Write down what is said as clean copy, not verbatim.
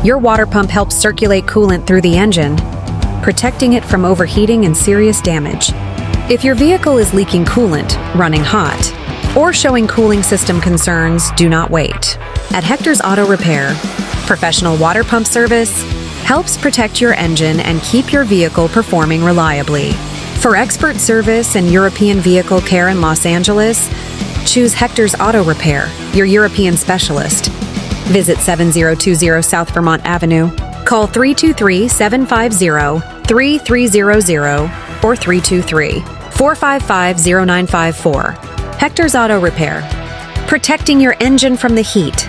Your water pump helps circulate coolant through the engine, protecting it from overheating and serious damage. If your vehicle is leaking coolant, running hot, or showing cooling system concerns, do not wait. At Hector's Auto Repair, professional water pump service helps protect your engine and keep your vehicle performing reliably. For expert service and European vehicle care in Los Angeles, choose Hector's Auto Repair, your European specialist. Visit 7020 South Vermont Avenue. Call 323-750-3300 or 323-455-0954. Hector's Auto Repair, protecting your engine from the heat